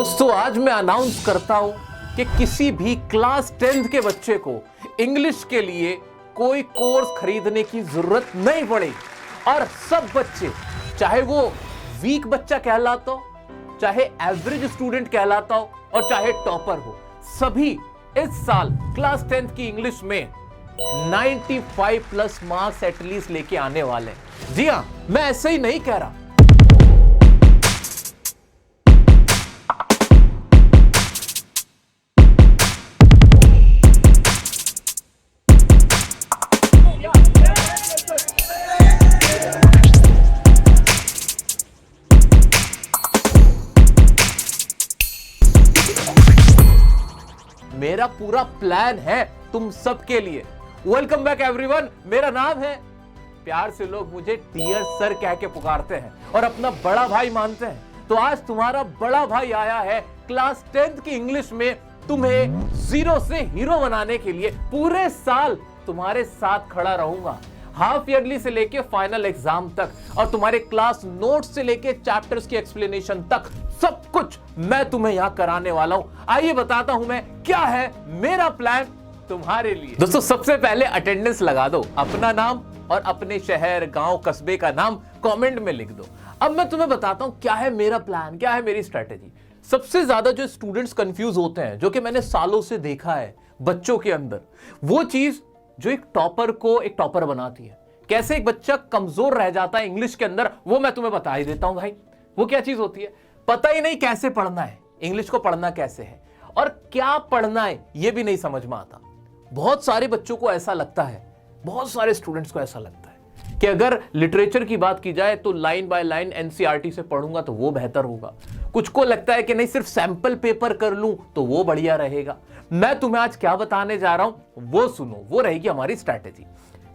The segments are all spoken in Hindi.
दोस्तों आज मैं अनाउंस करता हूं कि किसी भी क्लास 10th के बच्चे को इंग्लिश के लिए कोई कोर्स खरीदने की जरूरत नहीं पड़ेगी और सब बच्चे, चाहे वो वीक बच्चा कहलाता हो, चाहे एवरेज स्टूडेंट कहलाता हो और चाहे टॉपर हो, सभी इस साल क्लास 10th की इंग्लिश में 95 प्लस मार्क्स एटलीस्ट लेके आने वाले हैं। जी हां, मैं ऐसे ही नहीं कह रहा। मेरा पूरा प्लान है तुम सबके लिए। वेलकम बैक एवरीवन, मेरा नाम है, प्यार से लोग मुझे डियर सर कह के पुकारते हैं और अपना बड़ा भाई मानते हैं। तो आज तुम्हारा बड़ा भाई आया है क्लास 10th की इंग्लिश में तुम्हें जीरो से हीरो बनाने के लिए। पूरे साल तुम्हारे साथ खड़ा रहूंगा, हाफ ईयरली से लेके फाइनल एग्जाम तक, और तुम्हारे क्लास नोट्स से लेके चैप्टर्स की एक्सप्लेनेशन तक सब कुछ मैं तुम्हें यहां कराने वाला हूं। आइए बताता हूं मैं क्या है मेरा प्लान तुम्हारे लिए। दोस्तों सबसे पहले अटेंडेंस लगा दो, अपना नाम और अपने शहर, गांव, कस्बे का नाम कमेंट में लिख दो। अब मैं तुम्हें बताता हूं क्या है मेरा प्लान, क्या है मेरी स्ट्रेटेजी। सबसे ज्यादा जो स्टूडेंट्स कंफ्यूज होते हैं, जो कि मैंने सालों से देखा है बच्चों के अंदर, वो चीज जो एक टॉपर को एक टॉपर बनाती है, कैसे एक बच्चा कमजोर रह जाता है इंग्लिश के अंदर, वो मैं तुम्हें बता ही देता हूं भाई। वो क्या चीज होती है? पता ही नहीं कैसे पढ़ना है, इंग्लिश को पढ़ना कैसे है और क्या पढ़ना है ये भी नहीं समझ में आता। बहुत सारे बच्चों को ऐसा लगता है, बहुत सारे स्टूडेंट्स को ऐसा लगता है कि अगर लिटरेचर की बात की जाए तो लाइन बाय लाइन एनसीईआरटी से पढ़ूंगा तो वो बेहतर होगा। कुछ को लगता है कि नहीं, सिर्फ सैंपल पेपर कर लूं तो वो बढ़िया रहेगा। मैं तुम्हें आज क्या बताने जा रहा हूं वो सुनो, वो रहेगी हमारी स्ट्रैटेजी।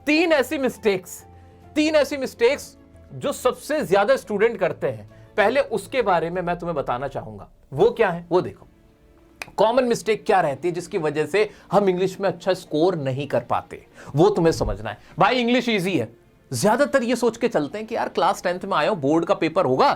तीन ऐसी मिस्टेक्स जो सबसे ज्यादा स्टूडेंट करते हैं, पहले उसके बारे में मैं तुम्हें बताना चाहूंगा। वो क्या है वो देखो। कॉमन मिस्टेक क्या रहती है जिसकी वजह से हम इंग्लिश में अच्छा स्कोर नहीं कर पाते, वो तुम्हें समझना है। भाई इंग्लिश इजी है, ज्यादातर ये सोच के चलते हैं कि यार क्लास 10th में आया हूं, बोर्ड का पेपर होगा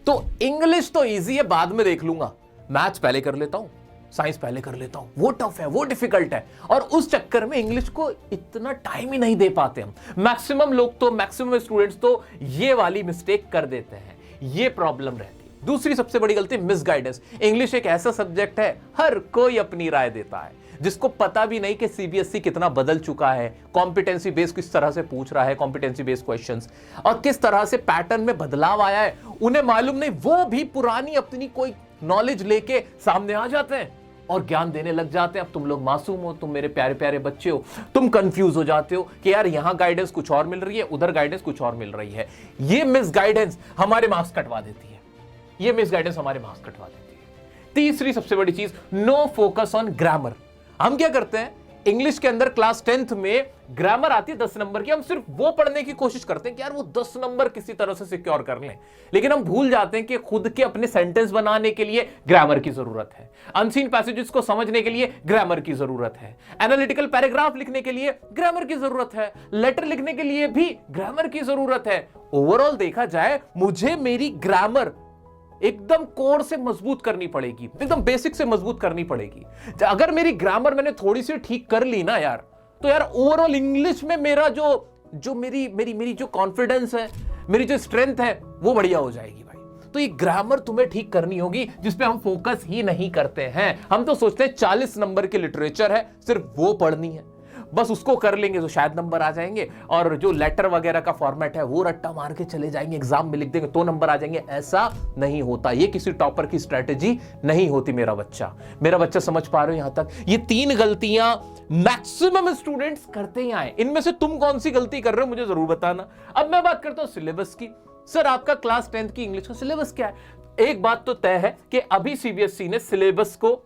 तो इंग्लिश तो इजी है, बाद में देख लूंगा, मैथ्स पहले कर लेता हूं, साइंस पहले कर लेता हूं, वो टफ है, वो डिफिकल्ट है, और उस चक्कर में इंग्लिश को इतना टाइम ही नहीं दे पाते हम। मैक्सिमम स्टूडेंट्स तो ये वाली मिस्टेक कर देते हैं, ये प्रॉब्लम रहती है। दूसरी सबसे बड़ी गलती, मिसगाइडेंस। इंग्लिश एक ऐसा सब्जेक्ट है, हर कोई अपनी राय देता है, जिसको पता भी नहीं कि सीबीएसई कितना बदल चुका है, कॉम्पिटेंसी बेस किस तरह से पूछ रहा है, कॉम्पिटेंसी बेस्ड क्वेश्चंस, और किस तरह से पैटर्न में बदलाव आया है, उन्हें मालूम नहीं। वो भी पुरानी अपनी कोई नॉलेज लेके सामने आ जाते हैं और ज्ञान देने लग जाते हैं। अब तुम लोग मासूम हो, तुम मेरे प्यारे प्यारे बच्चे हो, तुम कंफ्यूज हो जाते हो कि यार यहां गाइडेंस कुछ और मिल रही है, उधर गाइडेंस कुछ और मिल रही है। ये मिसगाइडेंस हमारे मार्क्स कटवा देती है, ये मिसगाइडेंस हमारे मार्क्स कटवा देती है। तीसरी सबसे बड़ी चीज, नो फोकस ऑन ग्रामर। हम क्या करते हैं, इंग्लिश के अंदर क्लास 10th में ग्रामर आती है 10 नंबर की, हम सिर्फ वो पढ़ने की कोशिश करते हैं कि यार वो 10 नंबर किसी तरह से सिक्योर कर लें, लेकिन हम भूल जाते हैं कि खुद के अपने सेंटेंस बनाने के लिए ग्रामर की जरूरत है, अनसीन पैसेजेस को समझने के लिए ग्रामर की जरूरत है, एनालिटिकल पैराग्राफ लिखने के लिए ग्रामर की जरूरत है, लेटर लिखने के लिए भी ग्रामर की जरूरत है। ओवरऑल देखा जाए, मुझे मेरी ग्रामर एकदम कोर से मजबूत करनी पड़ेगी, एकदम बेसिक से मजबूत करनी पड़ेगी। अगर मेरी ग्रामर मैंने थोड़ी सी ठीक कर ली ना यार, तो यार ओवरऑल इंग्लिश में मेरा जो मेरी जो कॉन्फिडेंस है, मेरी जो स्ट्रेंथ है, वो बढ़िया हो जाएगी भाई। तो ये ग्रामर तुम्हें ठीक करनी होगी, जिसपे हम फोकस ही नहीं करते हैं। हम तो सोचते हैं 40 नंबर की लिटरेचर है, सिर्फ वो पढ़नी है, बस उसको कर लेंगे तो शायद नंबर आ जाएंगे, और जो लेटर वगैरह का फॉर्मेट है वो रट्टा मार के चले जाएंगे, एग्जाम में लिख देंगे तो नंबर आ जाएंगे। ऐसा नहीं होता, ये किसी टॉपर की स्ट्रेटेजी नहीं होती। मेरा बच्चा समझ पा रहे हो यहां तक? ये तीन गलतियां मैक्सिमम स्टूडेंट्स करते ही आए। इनमें से तुम कौन सी गलती कर रहे हो मुझे जरूर बताना। अब मैं बात करता हूं सिलेबस की। सर आपका क्लास 10th की इंग्लिश का सिलेबस क्या है? एक बात तो तय है कि अभी सीबीएसई ने सिलेबस को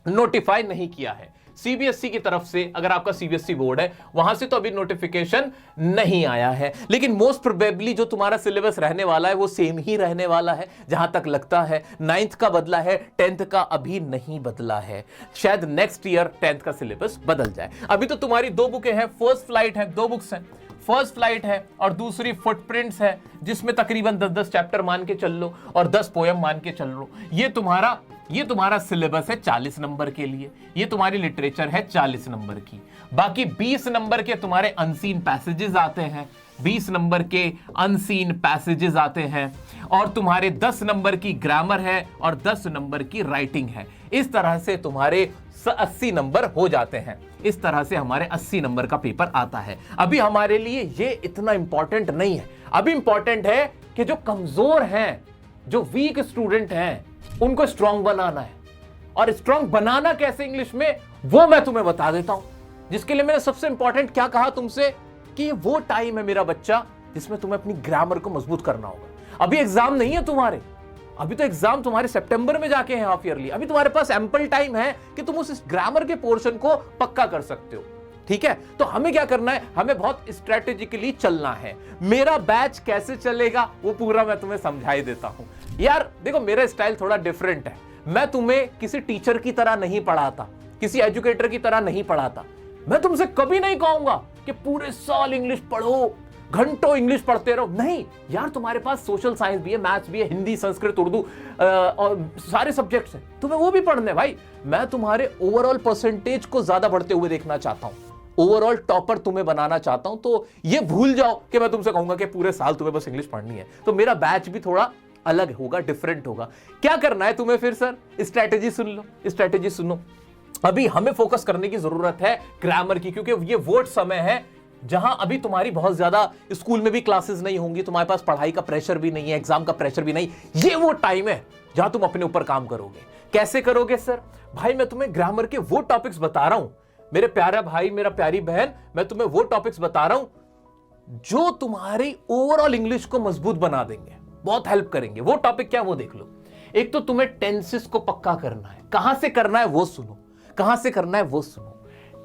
नोटिफाई नहीं किया है। सीबीएसई की तरफ से, अगर आपका सीबीएसई बोर्ड है, वहां से तो अभी नोटिफिकेशन नहीं आया है, लेकिन मोस्ट प्रोबेबली जो तुम्हारा सिलेबस रहने वाला है वो सेम ही रहने वाला है। जहां तक लगता है 9th का बदला है, 10th का अभी नहीं बदला है। शायद नेक्स्ट ईयर 10th का सिलेबस बदल जाए। अभी तो तुम्हारी 2 बुकें हैं, फर्स्ट फ्लाइट है, 2 बुक्स हैं, फर्स्ट फ्लाइट है और दूसरी फुटप्रिंट्स है, जिसमें तकरीबन 10-10 चैप्टर मान के चल लो और 10 पोयम मान के चल लो। ये तुम्हारा ये तुम्हारा सिलेबस है 40 नंबर के लिए, ये तुम्हारी लिटरेचर है 40 नंबर की। बाकी 20 नंबर के तुम्हारे अनसीन पैसेजेस आते हैं, 20 नंबर के अनसीन पैसेजेस आते हैं, और तुम्हारे 10 नंबर की ग्रामर है और 10 नंबर की राइटिंग है। इस तरह से तुम्हारे 80 नंबर हो जाते हैं। इस तरह से हमारे 80 नंबर का पेपर आता है। अभी हमारे लिए ये इतना इंपॉर्टेंट नहीं है। अभी इंपॉर्टेंट है कि जो कमजोर हैं, जो वीक स्टूडेंट हैं, उनको स्ट्रांग बनाना है। और स्ट्रांग बनाना कैसे इंग्लिश में, वो मैं तुम्हें बता देता हूं। जिसके लिए मैंने सबसे इंपॉर्टेंट क्या कहा तुमसे कि ये वो टाइम है मेरा बच्चा जिसमें तुम्हें अपनी ग्रामर को मजबूत करना होगा। अभी एग्जाम नहीं है तुम्हारे, अभी तो एग्जाम तुम्हारे सितंबर में जाके हैं, हाफ ईयरली। अभी तुम्हारे पास एम्पल टाइम है कि तुम उस ग्रामर के पोर्शन को पक्का कर सकते हो। ठीक है, तो हमें क्या करना है, हमें बहुत स्ट्रेटेजिकली चलना है। मेरा बैच कैसे चलेगा वो पूरा मैं तुम्हें समझा ही देता हूं। यार देखो, मेरा स्टाइल थोड़ा डिफरेंट है। मैं तुम्हें किसी टीचर की तरह नहीं पढ़ाता, किसी एजुकेटर की तरह नहीं पढ़ाता। मैं तुमसे कभी नहीं कहूंगा कि पूरे साल इंग्लिश पढ़ो, घंटों इंग्लिश पढ़ते रहो। नहीं यार, तुम्हारे पास सोशल साइंस भी है, मैथ्स भी है, हिंदी, संस्कृत, उर्दू और सारे सब्जेक्ट्स हैं, तुम्हें वो भी पढ़ने। भाई मैं तुम्हारे ओवरऑल परसेंटेज को ज्यादा बढ़ते हुए देखना चाहता हूं, ओवरऑल टॉपर तुम्हें बनाना चाहता हूं। तो ये भूल जाओ कि मैं तुमसे कहूंगा कि पूरे साल तुम्हें बस इंग्लिश पढ़नी है। तो मेरा बैच भी थोड़ा अलग होगा, डिफरेंट होगा। क्या करना है तुम्हें फिर सर, स्ट्रैटेजी सुन लो, स्ट्रैटेजी सुनो। अभी हमें फोकस करने की जरूरत है ग्रामर की, क्योंकि ये वो समय है जहां अभी तुम्हारी बहुत ज्यादा स्कूल में भी क्लासेस नहीं होंगी, तुम्हारे पास पढ़ाई का प्रेशर भी नहीं है, एग्जाम का प्रेशर भी नहीं। ये वो टाइम है जहां तुम अपने ऊपर काम करोगे। कैसे करोगे सर? भाई मैं तुम्हें ग्रामर के वो टॉपिक्स बता रहा हूं, मेरे प्यारा भाई, मेरा प्यारी बहन, मैं तुम्हें वो टॉपिक्स बता रहा हूं जो तुम्हारी ओवरऑल इंग्लिश को मजबूत बना देंगे, बहुत हेल्प करेंगे। वो टॉपिक क्या, वो देख लो। एक तो तुम्हें टेंसेस को पक्का करना है। कहां से करना है वो सुनो, कहां से करना है वो सुनो।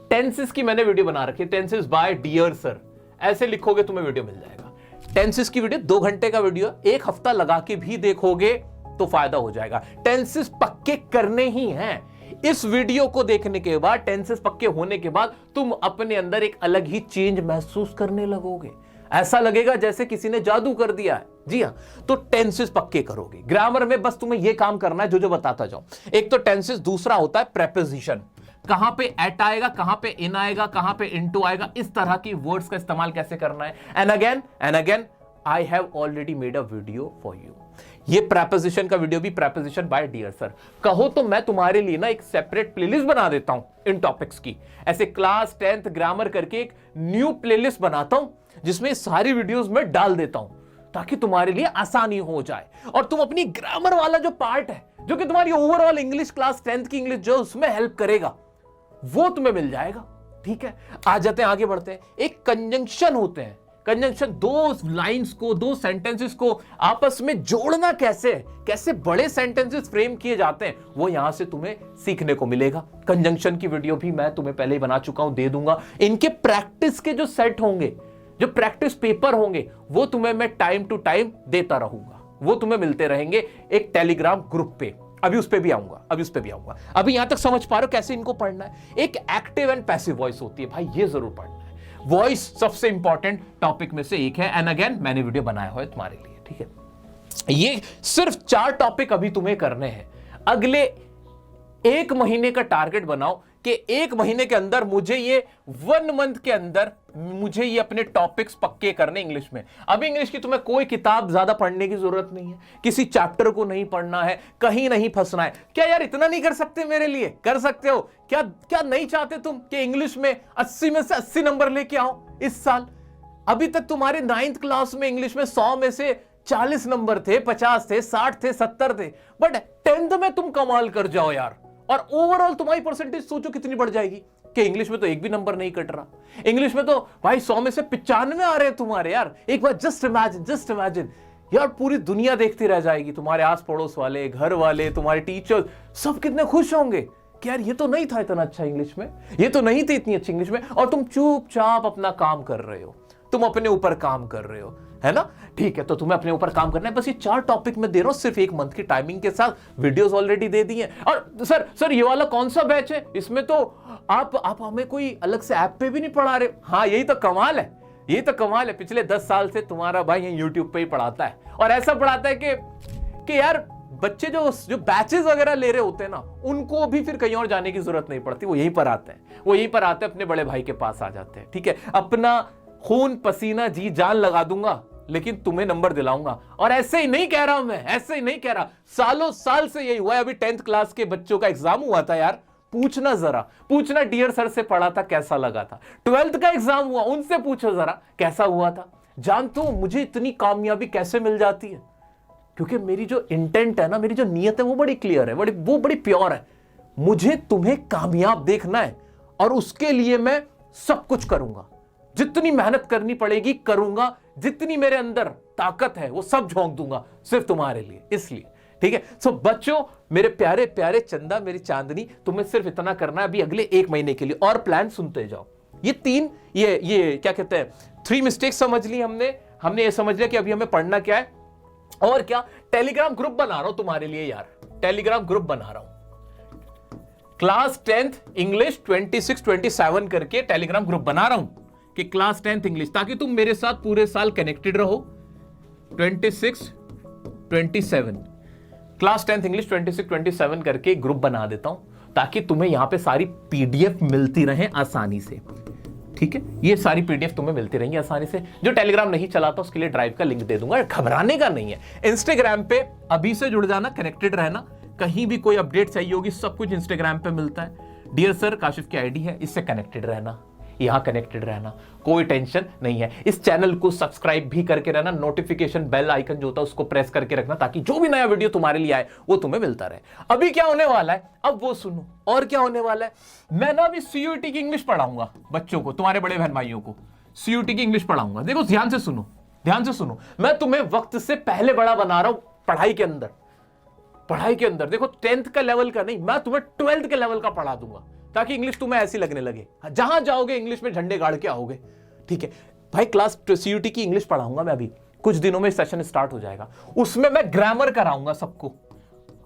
टेंसेस की मैंने वीडियो बना रखी है, टेंसेस बाय डियर सर, ऐसे लिखोगे तुम्हें वीडियो मिल जाएगा। टेंसेस की वीडियो 2 घंटे का वीडियो, 1 हफ्ता लगा के भी देखोगे तो फायदा हो जाएगा। टेंसेस पक्के करने ही हैं। इस वीडियो को देखने के बाद, टेंसेस पक्के होने के बाद तुम अपने अंदर एक अलग ही चेंज महसूस करने लगोगे। ऐसा लगेगा जैसे किसी ने जादू कर दिया है। जी हां, तो टेंसेस पक्के करोगे। ग्रामर में बस तुम्हें यह काम करना है जो बताता जाऊं। एक तो टेंसेस, दूसरा होता है प्रेपोजिशन। कहां पे एट आएगा, कहां पे इन आएगा, कहां पे इनटू आएगा, इस तरह की वर्ड्स का इस्तेमाल कैसे करना है। And again I have already made a video for you. ये प्रेपोजिशन का वीडियो भी, प्रेपोजिशन बाय डियर सर। कहो तो मैं तुम्हारे लिए ना एक सेपरेट प्लेलिस्ट बना देता हूं इन टॉपिक्स की। ऐसे क्लास 10th ग्रामर करके एक न्यू प्लेलिस्ट बनाता हूं जिसमें सारी वीडियोस में डाल देता हूं, ताकि तुम्हारे लिए आसानी हो जाए और तुम अपनी ग्रामर वाला जो पार्ट है, जो कि तुम्हारी ओवरऑल इंग्लिश क्लास 10th की इंग्लिश जो उसमें हेल्प करेगा, वो तुम्हें मिल जाएगा। ठीक है, आ जाते हैं, आगे बढ़ते हैं। एक कंजंक्शन होते हैं। कंजंक्शन, 2 लाइंस को, 2 सेंटेंसेस को आपस में जोड़ना कैसे, कैसे बड़े सेंटेंसेस फ्रेम किए जाते हैं, वो यहां से तुम्हें सीखने को मिलेगा। कंजंक्शन की वीडियो भी मैं तुम्हें पहले ही बना चुका हूं, दे दूंगा। इनके प्रैक्टिस के जो सेट होंगे, जो प्रैक्टिस पेपर होंगे, वो तुम्हें मैं टाइम टू टाइम देता रहूंगा। वो तुम्हें मिलते रहेंगे एक टेलीग्राम ग्रुप पे। अभी उस पे भी आऊंगा। अभी यहां तक समझ पा रहे हो कैसे इनको पढ़ना है। एक एक्टिव एंड पैसिव वॉइस होती है, भाई ये जरूर पढ़ना है। वॉइस सबसे इंपॉर्टेंट टॉपिक में से एक है। एंड अगेन मैंने वीडियो बनाया हुआ है तुम्हारे लिए। ठीक है, ये सिर्फ 4 टॉपिक अभी तुम्हें करने हैं। अगले 1 महीने का टारगेट बनाओ कि 1 महीने के अंदर मुझे ये 1 मंथ के अंदर मुझे ये अपने टॉपिक्स पक्के करने इंग्लिश में। अभी इंग्लिश की तुम्हें कोई किताब ज्यादा पढ़ने की जरूरत नहीं है, किसी चैप्टर को नहीं पढ़ना है, कहीं नहीं फंसना है। क्या यार इतना नहीं कर सकते मेरे लिए? कर सकते हो। क्या नहीं चाहते तुम कि इंग्लिश में 80 में से 80 नंबर लेके आओ इस साल? अभी तक तुम्हारे 9th क्लास में इंग्लिश में 100 में से 40 नंबर थे, 50 थे, 60 थे, 70 थे, बट 10th में तुम कमाल कर जाओ यार। और ओवरऑल तुम्हारी परसेंटेज सोचो कितनी बढ़ जाएगी कि इंग्लिश में तो एक भी नंबर नहीं कट रहा। इंग्लिश में तो भाई 100 में से 95 आ रहे हैं तुम्हारे। यार एक बार जस्ट इमेजिन यार, पूरी दुनिया देखती रह जाएगी, तुम्हारे आस पड़ोस वाले, घर वाले, तुम्हारे टीचर, सब कितने खुश होंगे कि यार ये तो नहीं था इतना अच्छा इंग्लिश में, ये तो नहीं थी इतनी अच्छी इंग्लिश में, और तुम चुपचाप अपना काम कर रहे हो, तुम अपने ऊपर काम कर रहे हो, है ना? ठीक है, तो तुम्हें अपने ऊपर काम करना है। बस ये 4 टॉपिक में दे रहा हूं सिर्फ 1 मंथ की टाइमिंग के साथ। वीडियोस ऑलरेडी दे दी हैं। और सर ये वाला कौन सा बैच है? इसमें तो आप हमें कोई अलग से ऐप पे भी नहीं पढ़ा रहे। हाँ, यही तो कमाल है, यही तो कमाल है। पिछले 10 साल से तुम्हारा भाई यूट्यूब पे ही पढ़ाता है, और ऐसा पढ़ाता है कि यार बच्चे जो बैचेस वगैरह ले रहे होते हैं ना, उनको भी फिर कहीं और जाने की जरूरत नहीं पड़ती, वो यहीं पर आते हैं, वो यहीं पर आते हैं, अपने बड़े भाई के पास आ जाते हैं। ठीक है, अपना खून पसीना जी जान लगा दूंगा, लेकिन तुम्हें नंबर दिलाऊंगा। और ऐसे ही नहीं कह रहा हूं मैं, ऐसे ही नहीं कह रहा, सालों साल से यही हुआ है। अभी 10th क्लास के बच्चों का एग्जाम हुआ था यार, पूछना जरा, पूछना डियर सर से पढ़ा था कैसा लगा था। 12th का एग्जाम हुआ, उनसे पूछो जरा कैसा हुआ था। जानते हो मुझे इतनी कामयाबी कैसे मिल जाती है? क्योंकि मेरी जो इंटेंट है ना, मेरी जो नीयत है वो बड़ी क्लियर है, वो बड़ी प्योर है। मुझे तुम्हें कामयाब देखना है और उसके लिए मैं सब कुछ करूंगा, जितनी मेहनत करनी पड़ेगी करूंगा, जितनी मेरे अंदर ताकत है वो सब झोंक दूंगा सिर्फ तुम्हारे लिए। इसलिए ठीक है। सो बच्चों, मेरे प्यारे प्यारे चंदा, मेरी चांदनी, तुम्हें सिर्फ इतना करना है अभी अगले 1 महीने के लिए, और प्लान सुनते जाओ। ये क्या कहते हैं, 3 मिस्टेक्स समझ ली हमने ये समझ लिया कि अभी हमें पढ़ना क्या है और क्या। टेलीग्राम ग्रुप बना रहा हूं तुम्हारे लिए यार, टेलीग्राम ग्रुप बना रहा हूं, क्लास 10th इंग्लिश 26-27 करके टेलीग्राम ग्रुप बना रहा हूं कि क्लास 10th इंग्लिश, ताकि तुम मेरे साथ पूरे साल कनेक्टेड रहो। 26-27 क्लास 10th इंग्लिश 26-27 करके ग्रुप बना देता हूं, ताकि तुम्हें यहां पे सारी पीडीएफ मिलती रहे आसानी से। ठीक है, ये सारी पीडीएफ तुम्हें मिलती रहेंगी आसानी से। जो टेलीग्राम नहीं चलाता उसके लिए ड्राइव का लिंक दे दूंगा, घबराने का नहीं है। इंस्टाग्राम पे अभी से जुड़ जाना, कनेक्टेड रहना, कहीं भी कोई अपडेट चाहिए होगी सब कुछ इंस्टाग्राम पे मिलता है। डियर सर काशिफ की आईडी है, इससे कनेक्टेड रहना, यहां कनेक्टेड रहना, कोई टेंशन नहीं है। इस चैनल को सब्सक्राइब भी करके रहना, नोटिफिकेशन बेल आइकन जो होता है उसको प्रेस करके रखना, ताकि जो भी नया वीडियो तुम्हारे लिए आए वो तुम्हें मिलता रहे। अभी क्या होने वाला है अब वो सुनो, और क्या होने वाला है। मैं ना अभी सीयूईटी की इंग्लिश पढ़ाऊंगा बच्चों को, तुम्हारे बड़े बहन भाइयों को सीयूईटी की इंग्लिश पढ़ाऊंगा। देखो ध्यान से सुनो, ध्यान से सुनो, मैं तुम्हें वक्त से पहले बड़ा बना रहा हूं पढ़ाई के अंदर, पढ़ाई के अंदर। देखो 10th का लेवल का नहीं, मैं तुम्हें 12th के लेवल का पढ़ा दूंगा, ताकि इंग्लिश तुम्हें ऐसी लगने लगे, जहां जाओगे इंग्लिश में झंडे गाड़ के आओगे। ठीक है भाई, क्लास सीयूटी की इंग्लिश पढ़ाऊंगा मैं, अभी कुछ दिनों में सेशन स्टार्ट हो जाएगा। उसमें मैं ग्रामर कराऊंगा सबको।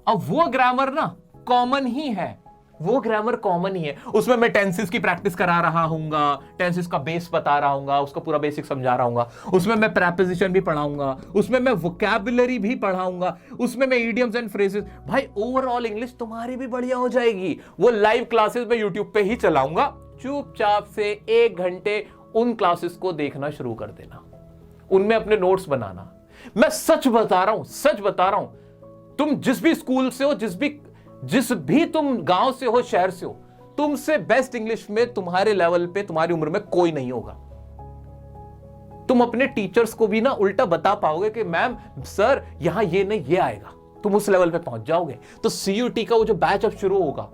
अब वो ग्रामर ना कॉमन ही है, वो ग्रामर कॉमन ही है। उसमें मैं टेंसेस की प्रैक्टिस करा रहा हूंगा, टेंसेस का बेस बता रहा हूंगा, उसका पूरा बेसिक समझा रहा हूंगा। उसमें मैं प्रेपोजिशन भी पढ़ाऊंगा, उसमें मैं वोकैबुलरी भी पढ़ाऊंगा, उसमें मैं इडियम्स एंड फ्रेजेस। भाई ओवरऑल इंग्लिश तुम्हारी भी बढ़िया हो जाएगी। वो लाइव क्लासेस मैं यूट्यूब पे ही चलाऊंगा, चुपचाप से 1 घंटे उन क्लासेस को देखना शुरू कर देना, उनमें अपने नोट्स बनाना। मैं सच बता रहा हूं, सच बता रहा हूं, तुम जिस भी स्कूल से हो, जिस भी तुम गांव से हो, शहर से हो, तुमसे बेस्ट इंग्लिश में तुम्हारे लेवल पे, तुम्हारी उम्र में कोई नहीं होगा। तुम अपने टीचर्स को भी ना उल्टा बता पाओगे कि मैम सर यहां ये नहीं ये आएगा, तुम उस लेवल पे पहुंच जाओगे। तो सीयूटी का वो जो बैच अब शुरू होगा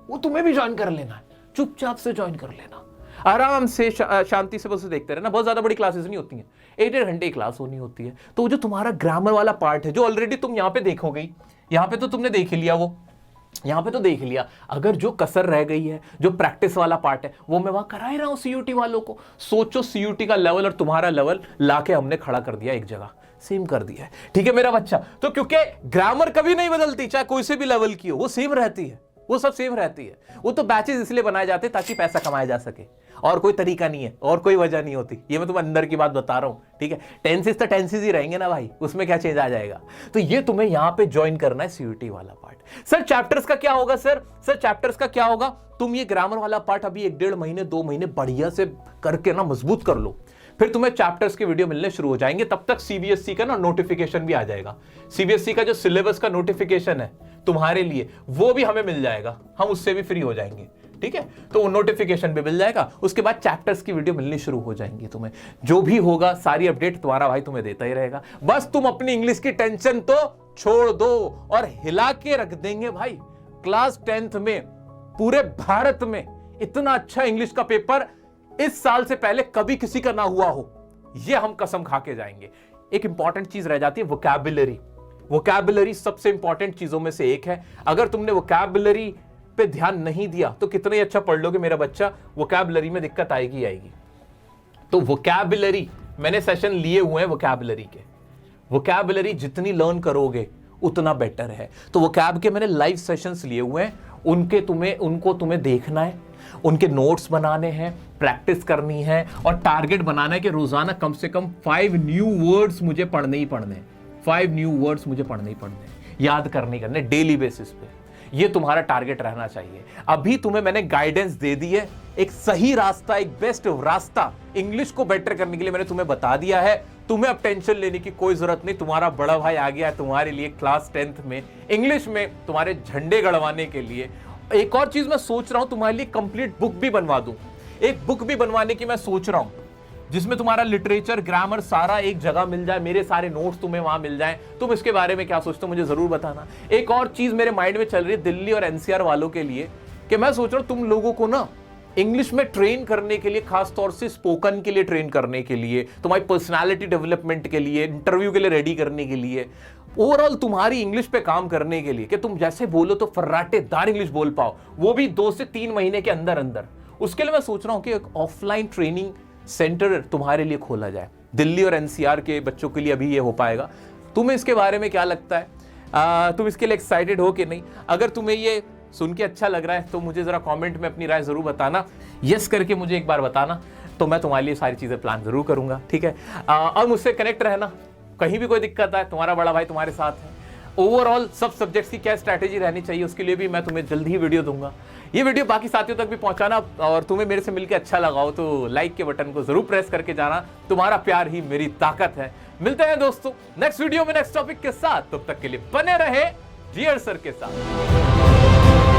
वो तुम्हें भी ज्वाइन कर लेना है, चुपचाप से ज्वाइन कर लेना, आराम से शांति से बस देखते रहना। बहुत ज्यादा बड़ी क्लासेस नहीं होती हैं, 1-1.5 घंटे की क्लास होनी होती है। तो जो तुम्हारा ग्रामर वाला पार्ट है, जो ऑलरेडी तुम यहां पे देखोगे, यहां पे तो तुमने देख लिया, वो यहां पे तो देख लिया। अगर जो कसर रह गई है, जो प्रैक्टिस वाला पार्ट है, वो मैं वहां करा ही रहा हूं सीयूटी वालों को। सोचो सीयूटी का लेवल और तुम्हारा लेवल लाके हमने खड़ा कर दिया, एक जगह सेम कर दिया है। ठीक है मेरा बच्चा, तो क्योंकि ग्रामर कभी नहीं बदलती, चाहे कोई से भी लेवल की हो, वो सेम रहती है, वो सब सेम रहती है। वो तो बैचेस इसलिए बनाए जाते हैं ताकि पैसा कमाया जा सके, और कोई तरीका नहीं है, और कोई वजह नहीं होती। ये मैं तुम्हें अंदर की बात बता रहा हूं। ठीक है, टेंसेस तो टेंसेस ही रहेंगे ना भाई, उसमें क्या चेंज आ जाएगा। तो ये तुम्हें यहां पे ज्वाइन करना है सीयूटी वाला पार्ट। सर चैप्टर्स का क्या होगा? सर चैप्टर्स का क्या होगा? तुम ये ग्रामर वाला पार्ट अभी 1-1.5 महीने 2 महीने बढ़िया से करके ना मजबूत कर लो, फिर तुम्हें चैप्टर्स के वीडियो मिलने शुरू हो जाएंगे। तब तक सीबीएसई का ना नोटिफिकेशन भी आ जाएगा। सीबीएसई का जो सिलेबस का नोटिफिकेशन है तुम्हारे लिए, वो भी हमें मिल जाएगा, हम उससे भी फ्री हो जाएंगे। ठीक है, तो वो नोटिफिकेशन भी मिल जाएगा। उसके बाद चैप्टर्स की वीडियो मिलनी शुरू हो जाएंगी। तुम्हें जो भी होगा सारी अपडेट तुम्हारा भाई तुम्हें देता ही रहेगा। बस तुम अपनी इंग्लिश की टेंशन तो छोड़ दो और हिला के रख देंगे भाई। क्लास 10th में पूरे भारत में इतना अच्छा इंग्लिश का पेपर इस साल से पहले कभी किसी का ना हुआ हो, ये हम कसम खा के जाएंगे। एक इंपॉर्टेंट चीज रह जाती है वोकैबुलरी। वोकैबुलरी सबसे इंपॉर्टेंट चीजों में से एक है। अगर तुमने वोकैबुलरी पे ध्यान नहीं दिया तो कितना ही अच्छा पढ़ लोगे मेरा बच्चा, वोकैबुलरी में दिक्कत आएगी आएगी। तो वोकैबुलरी मैंने सेशन लिए हुए हैं वोकैबुलरी के। वोकैबुलरी जितनी लर्न करोगे उतना बेटर है। तो वोकैब के मैंने लाइव सेशंस लिए हुए हैं, उनको तुम्हें देखना है, उनके नोट्स बनाने हैं, प्रैक्टिस करनी है और टारगेट बनाना है कि रोजाना कम से कम 5 न्यू वर्ड्स मुझे पढ़ने ही पढ़ने, 5 न्यू वर्ड्स मुझे पढ़ने ही पढ़ने। याद करने करने डेली बेसिस पे। ये तुम्हारा टारगेट रहना चाहिए। अभी तुम्हें मैंने गाइडेंस दे दी है, एक सही रास्ता, एक बेस्ट रास्ता इंग्लिश को बेटर करने के लिए मैंने तुम्हें बता दिया है। तुम्हें अब टेंशन लेने की कोई जरूरत नहीं। तुम्हारा बड़ा भाई आ गया है तुम्हारे लिए क्लास 10th में इंग्लिश में तुम्हारे झंडे गड़वाने के लिए। एक और चीज मैं सोच रहा हूं, तुम्हारे लिए कंप्लीट बुक भी बनवा दूं। एक बुक भी बनवाने की मैं सोच रहा हूं जिसमें तुम्हारा लिटरेचर, ग्रामर सारा एक जगह मिल जाए, मेरे सारे नोट्स तुम्हें वहां मिल जाएं। तुम इसके बारे में क्या सोचते हो मुझे जरूर बताना। एक और चीज मेरे माइंड में चल रही है दिल्ली और एनसीआर वालों के लिए, कि मैं सोच रहा हूं तुम लोगों को ना इंग्लिश में ट्रेन करने के लिए, खास तौर से स्पोकन के लिए ट्रेन करने के लिए, तुम्हारी पर्सनालिटी डेवलपमेंट के लिए, इंटरव्यू के लिए रेडी करने के लिए, ओवरऑल तुम्हारी इंग्लिश पे काम करने के लिए, कि तुम जैसे बोलो तो फर्राटेदार इंग्लिश बोल पाओ, वो भी 2 से 3 महीने के अंदर अंदर। उसके लिए मैं सोच रहा हूं कि एक ऑफलाइन ट्रेनिंग सेंटर तुम्हारे लिए खोला जाए। दिल्ली और एनसीआर के बच्चों के लिए अभी ये हो पाएगा। तुम्हें इसके बारे में क्या लगता है? तुम इसके लिए एक्साइटेड हो कि नहीं? अगर तुम्हें ये सुन के अच्छा लग रहा है तो मुझे जरा कमेंट में अपनी राय जरूर बताना। यस करके मुझे एक बार बताना, तो मैं तुम्हारे लिए सारी चीजें प्लान जरूर करूंगा, ठीक है? और मुझसे कनेक्ट रहना, कहीं भी कोई दिक्कत है तुम्हारा बड़ा भाई तुम्हारे साथ है। ओवरऑल सब सब्जेक्ट्स की क्या स्ट्रैटेजी रहनी चाहिए उसके लिए भी मैं तुम्हें जल्दी ही वीडियो दूंगा। ये वीडियो बाकी साथियों तक भी पहुंचाना, और तुम्हें मेरे से मिलकर अच्छा लगा हो तो लाइक के बटन को जरूर प्रेस करके जाना। तुम्हारा प्यार ही मेरी ताकत है। मिलते हैं दोस्तों नेक्स्ट वीडियो में नेक्स्ट टॉपिक के साथ। तब तक के लिए बने रहे जीआर सर के साथ।